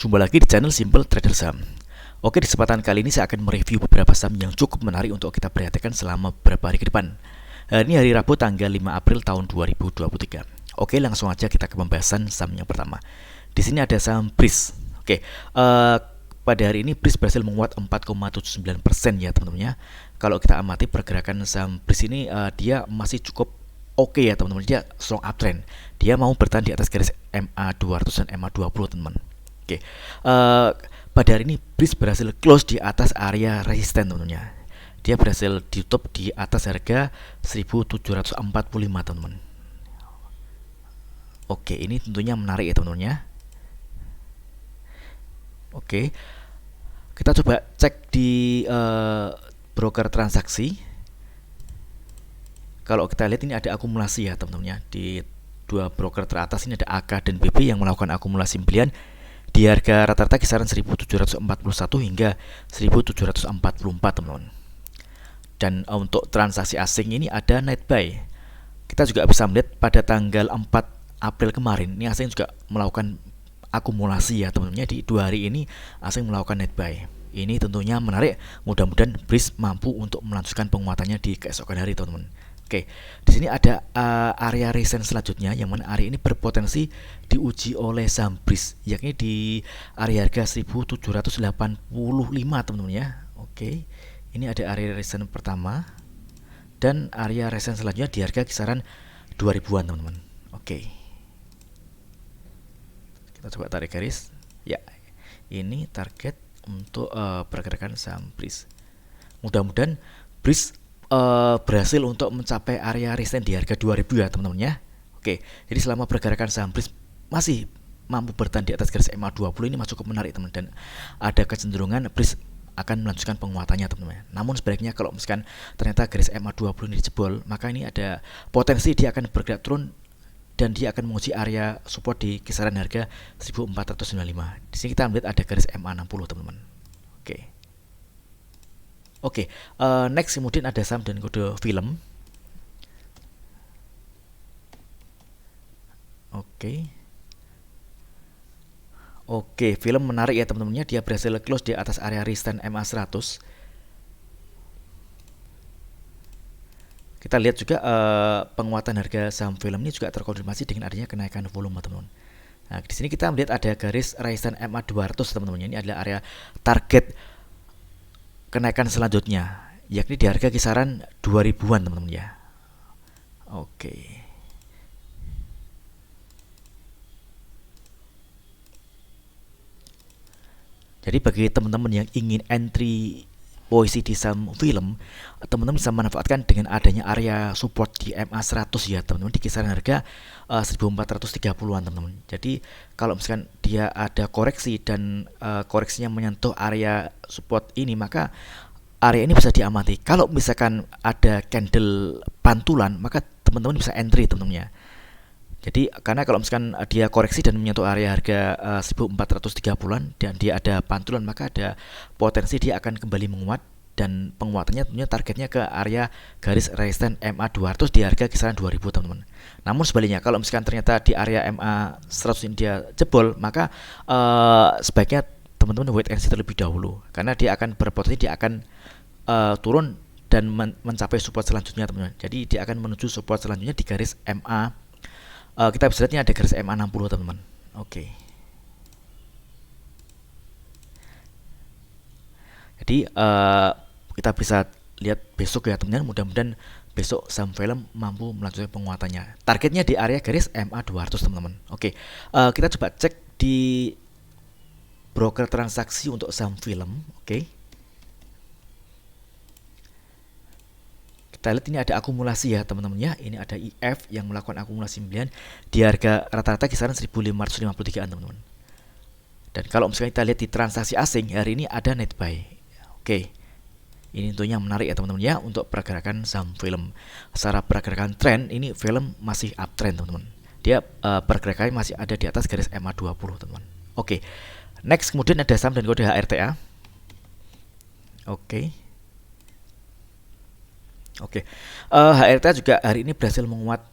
Jumpa lagi di channel Simple Trader Saham. Oke, di kesempatan kali ini saya akan mereview beberapa saham yang cukup menarik untuk kita perhatikan selama beberapa hari ke depan. Ini hari Rabu tanggal 5 April tahun 2023. Oke, langsung aja kita ke pembahasan saham yang pertama. Di sini ada saham BRIS. Oke, pada hari ini BRIS berhasil menguat 4,79% ya teman-teman ya. Kalau kita amati pergerakan saham BRIS ini, dia masih cukup oke ya teman-teman. Dia strong uptrend. Dia mau bertahan di atas garis MA 200 dan MA 20 teman-teman. Oke, pada hari ini BRIS berhasil close di atas area resisten teman-teman. Dia berhasil ditutup di atas harga 1745 teman-teman. Oke, ini tentunya menarik ya teman-teman ya. Oke, kita coba cek di broker transaksi. Kalau kita lihat ini ada akumulasi ya teman-teman ya. Di dua broker teratas ini ada AK dan BB yang melakukan akumulasi pembelian di harga rata-rata kisaran 1741 hingga 1744 teman-teman. Dan untuk transaksi asing ini ada net buy. Kita juga bisa melihat pada tanggal 4 April kemarin ini asing juga melakukan akumulasi ya teman-teman. Di 2 hari ini asing melakukan net buy. Ini tentunya menarik. Mudah-mudahan BRIS mampu untuk melanjutkan penguatannya di keesokan hari teman-teman. Oke, di sini ada area resistance selanjutnya yang mana area ini berpotensi diuji oleh saham BRIS, yakni di area harga 1785 teman-teman ya. Oke, ini ada area resistance pertama dan area resistance selanjutnya di harga kisaran 2000-an teman-teman. Oke, kita coba tarik garis. Ya, ini target untuk pergerakan saham BRIS. Mudah-mudahan BRIS berhasil untuk mencapai area resisten di harga 2000 ya teman-teman ya. Oke, jadi selama pergerakan saham BRIS masih mampu bertahan di atas garis MA 20 ini masih cukup menarik teman, dan ada kecenderungan BRIS akan melanjutkan penguatannya teman-teman. Namun sebaliknya kalau misalkan ternyata garis MA 20 ini jebol, maka ini ada potensi dia akan bergerak turun dan dia akan menguji area support di kisaran harga 1495. Di sini kita melihat ada garis MA 60 teman-teman. Oke, next kemudian ada saham dan kode film. Oke, film menarik ya teman-temannya. Dia berhasil close di atas area resistance MA 100. Kita lihat juga penguatan harga saham film ini juga terkonfirmasi dengan adanya kenaikan volume teman-teman. Nah, di sini kita melihat ada garis resistance MA 200 teman-teman. Ini adalah area target kenaikan selanjutnya, yakni di harga kisaran 2000-an teman-teman ya. Oke. Jadi bagi teman-teman yang ingin entry posisi di saham film, teman-teman bisa manfaatkan dengan adanya area support di MA 100 ya teman-teman, di kisaran harga 1430-an teman-teman. Jadi kalau misalkan dia ada koreksi dan koreksinya menyentuh area support ini, maka area ini bisa diamati. Kalau misalkan ada candle pantulan, maka teman-teman bisa entry teman-teman ya. Jadi karena kalau misalkan dia koreksi dan menyentuh area harga 1430-an dan dia ada pantulan, maka ada potensi dia akan kembali menguat, dan penguatannya tentunya targetnya ke area garis resisten MA 200 di harga kisaran 2000 teman-teman. Namun sebaliknya kalau misalkan ternyata di area MA 100 ini dia jebol, maka sebaiknya teman-teman wait and see terlebih dahulu, karena dia akan berpotensi dia akan turun dan mencapai support selanjutnya teman-teman. Jadi dia akan menuju support selanjutnya di garis MA kita bisa lihatnya ada garis MA 60 teman-teman. Oke. Jadi kita bisa lihat besok ya teman-teman. Mudah-mudahan besok saham film mampu melanjutkan penguatannya. Targetnya di area garis MA 200 teman-teman. Oke. Kita coba cek di broker transaksi untuk saham film. Oke. Kita lihat ini ada akumulasi ya teman-teman ya. Ini ada IF yang melakukan akumulasi pembelian di harga rata-rata kisaran 1553-an teman-teman. Dan kalau misalnya kita lihat di transaksi asing, hari ini ada net buy. Oke. Ini tentunya menarik ya teman-teman ya untuk pergerakan saham film. Secara pergerakan tren ini film masih uptrend teman-teman. Dia pergerakannya masih ada di atas garis MA 20 teman-teman. Oke. Next kemudian ada saham dan kode HRTA. Oke. HRTA juga hari ini berhasil menguat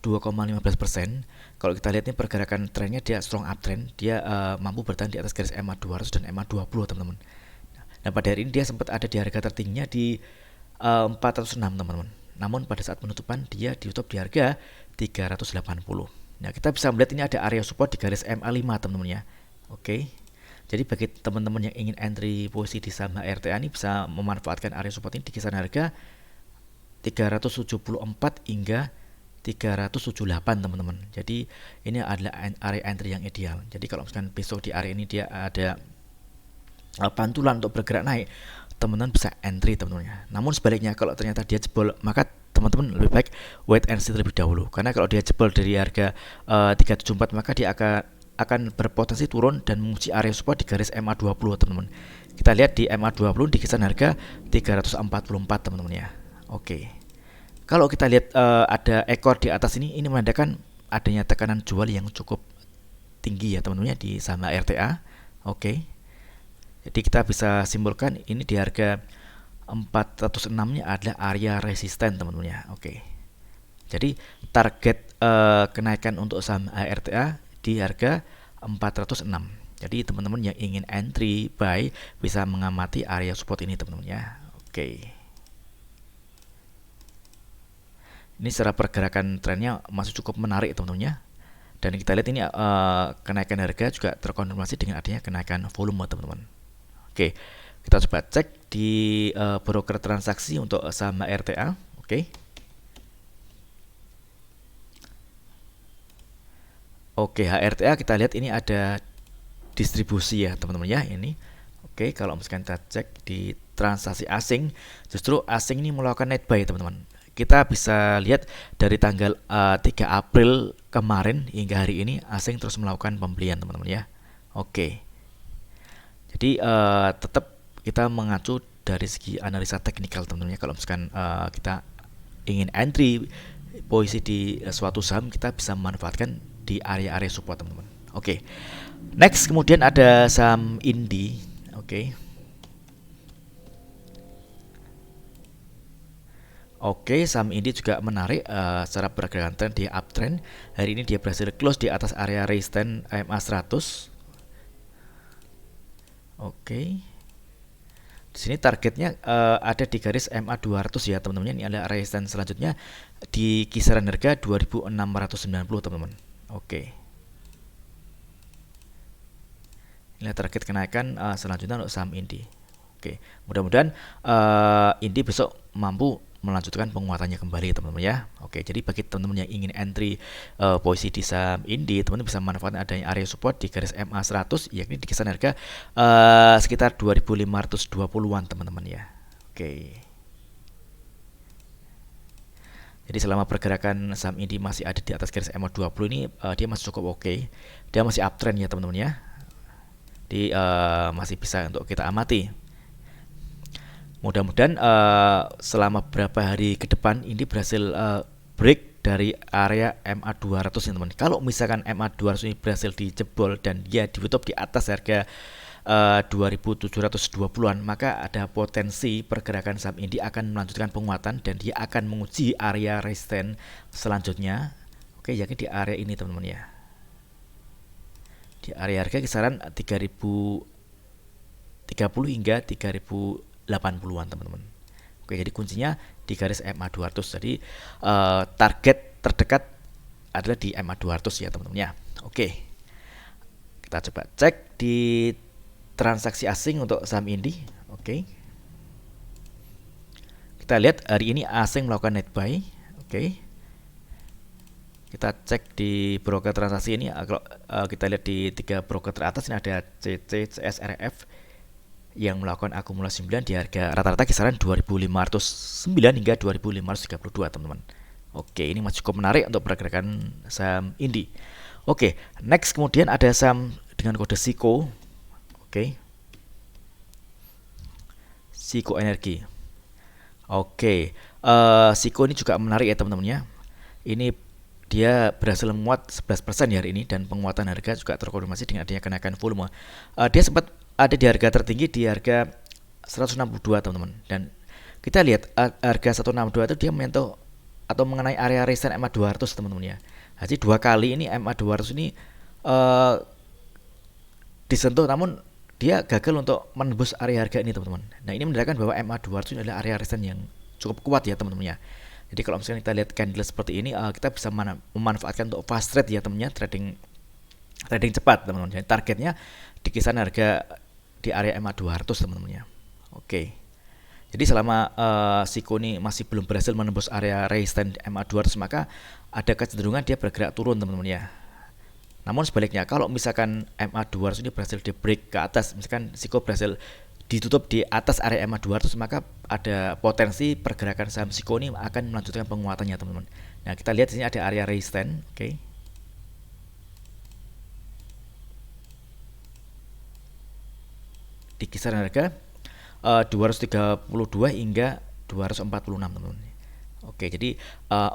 2,15%. Kalau kita lihat ini pergerakan trennya dia strong uptrend, dia mampu bertahan di atas garis EMA 200 dan EMA 20 teman-teman. Nah, pada hari ini dia sempat ada di harga tertingginya di 406 teman-teman. Namun pada saat penutupan dia ditutup di harga 380. Nah, kita bisa melihat ini ada area support di garis MA 5 teman-teman ya. Oke. Jadi bagi teman-teman yang ingin entry posisi di saham HRTA ini bisa memanfaatkan area support ini di kisaran harga 374 hingga 378 teman-teman. Jadi ini adalah area entry yang ideal. Jadi kalau misalkan besok di area ini dia ada pantulan untuk bergerak naik, teman-teman bisa entry teman-teman. Namun sebaliknya kalau ternyata dia jebol, maka teman-teman lebih baik wait and see terlebih dahulu. Karena kalau dia jebol dari harga 374 maka dia akan berpotensi turun dan menguji area support di garis MA 20 teman-teman. Kita lihat di MA 20 di kisaran harga 344 teman-teman ya. Oke. Kalau kita lihat ada ekor di atas ini menandakan adanya tekanan jual yang cukup tinggi ya teman-teman di saham HRTA. Oke. Jadi kita bisa simpulkan ini di harga 406-nya adalah area resisten teman-teman ya. Oke. Jadi target kenaikan untuk saham HRTA di harga 406. Jadi teman-teman yang ingin entry buy bisa mengamati area support ini teman-teman ya. Oke. Ini secara pergerakan trennya masih cukup menarik teman-teman ya. Dan kita lihat ini kenaikan harga juga terkonfirmasi dengan adanya kenaikan volume teman-teman. Oke, kita coba cek di broker transaksi untuk saham HRTA. Oke. Oke, HRTA kita lihat ini ada distribusi ya teman-teman ya ini. Oke, kalau misalkan kita cek di transaksi asing, justru asing ini melakukan net buy teman-teman. Kita bisa lihat dari tanggal 3 April kemarin hingga hari ini asing terus melakukan pembelian teman-teman ya. Oke. Jadi tetap kita mengacu dari segi analisa teknikal teman-teman ya. Kalau misalkan kita ingin entry posisi di suatu saham, kita bisa memanfaatkan di area-area support teman-teman. Oke. Next kemudian ada saham Indi. Oke. Oke, saham ini juga menarik secara pergerakan tren di uptrend. Hari ini dia berhasil close di atas area resistance MA 100. Oke. Di sini targetnya ada di garis MA 200 ya, teman-teman. Ini adalah resistance selanjutnya di kisaran harga 2690, teman-teman. Oke. Ini target kenaikan selanjutnya untuk saham Indi. Oke, mudah-mudahan Indi besok mampu melanjutkan penguatannya kembali teman-teman ya. Oke, jadi bagi teman-teman yang ingin entry posisi di saham Indi, teman-teman bisa memanfaatkan adanya area support di garis MA 100 yakni di kisaran harga sekitar 2520-an teman-teman ya. Oke. Jadi selama pergerakan saham Indi masih ada di atas garis MA 20 ini dia masih cukup oke. Dia masih uptrend ya teman-teman ya. Jadi masih bisa untuk kita amati. Mudah-mudahan selama beberapa hari ke depan ini berhasil break dari area MA 200 ya teman. Kalau misalkan MA 200 ini berhasil dijebol dan dia ditutup di atas harga 2720-an, maka ada potensi pergerakan saham ini akan melanjutkan penguatan dan dia akan menguji area resistance selanjutnya. Oke, yakni di area ini teman-teman ya. Di area harga kisaran 3030 hingga 3080-an teman-teman. Oke, jadi kuncinya di garis MA 200. Jadi target terdekat adalah di MA 200 ya teman-teman ya. Oke. Kita coba cek di transaksi asing untuk saham Indi. Oke. Kita lihat hari ini asing melakukan net buy. Oke. Kita cek di broker transaksi ini. Kalau kita lihat di 3 broker teratas ini ada CC, CSRF yang melakukan akumulasi 9 di harga rata-rata kisaran 2509 hingga 2532 teman-teman. Oke, ini masih cukup menarik untuk pergerakan saham Indi. Oke, next kemudian ada saham dengan kode SIKO. Oke. SIKO Energi. Oke, SIKO ini juga menarik ya teman-teman ya. Ini dia berhasil menguat 11% di hari ini dan penguatan harga juga terkonfirmasi dengan adanya kenaikan volume. Dia sempat ada di harga tertinggi di harga 162 teman-teman, dan kita lihat harga 162 itu dia menyentuh atau mengenai area resistance MA200 teman-teman ya. Jadi dua kali ini MA200 ini eh, disentuh, namun dia gagal untuk menembus area harga ini teman-teman. Nah ini menandakan bahwa MA200 ini adalah area resistance yang cukup kuat ya teman-teman ya. Jadi kalau misalnya kita lihat candle seperti ini, kita bisa memanfaatkan untuk fast trade ya teman-teman ya, trading cepat teman-teman. Jadi targetnya di kisaran harga di area MA200 teman-teman ya. Oke. Jadi selama Siko ini masih belum berhasil menembus area resistance MA200, maka ada kecenderungan dia bergerak turun teman-teman ya. Namun sebaliknya, kalau misalkan MA200 ini berhasil di break ke atas, misalkan Siko berhasil ditutup di atas area MA200, maka ada potensi pergerakan saham Siko ini akan melanjutkan penguatannya teman-teman. Nah kita lihat di sini ada area resistance, oke. Di kisaran harga 232 hingga 246 teman-teman. Oke, jadi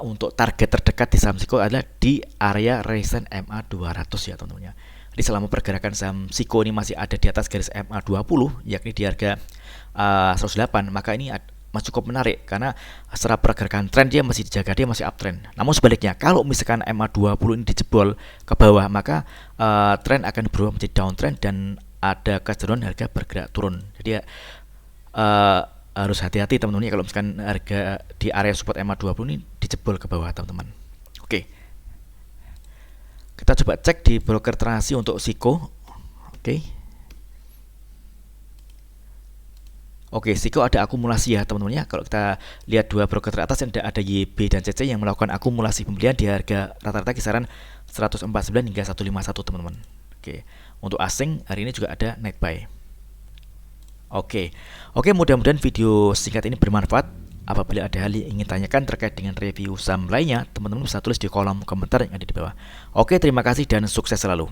untuk target terdekat di saham Siko adalah di area resistance MA200 ya teman-teman ya. Jadi selama pergerakan saham Siko ini masih ada di atas garis MA20, yakni di harga 108, maka ini masih cukup menarik karena secara pergerakan tren dia masih dijaga, dia masih uptrend. Namun sebaliknya, kalau misalkan MA20 ini dijebol ke bawah, maka tren akan berubah menjadi downtrend dan ada kecenderungan harga bergerak turun. Jadi harus hati-hati teman-teman ya kalau misalkan harga di area support MA20 ini dijebol ke bawah teman-teman. Oke. Kita coba cek di broker transaksi untuk Siko. Oke. Oke, Siko ada akumulasi ya teman-teman ya. Kalau kita lihat dua broker teratas ada YB dan CC yang melakukan akumulasi pembelian di harga rata-rata kisaran 149 hingga 151 teman-teman. Oke. Untuk asing hari ini juga ada net buy. Oke, mudah-mudahan video singkat ini bermanfaat. Apabila ada hal yang ingin tanyakan terkait dengan review saham lainnya, teman-teman bisa tulis di kolom komentar yang ada di bawah. Oke, terima kasih dan sukses selalu.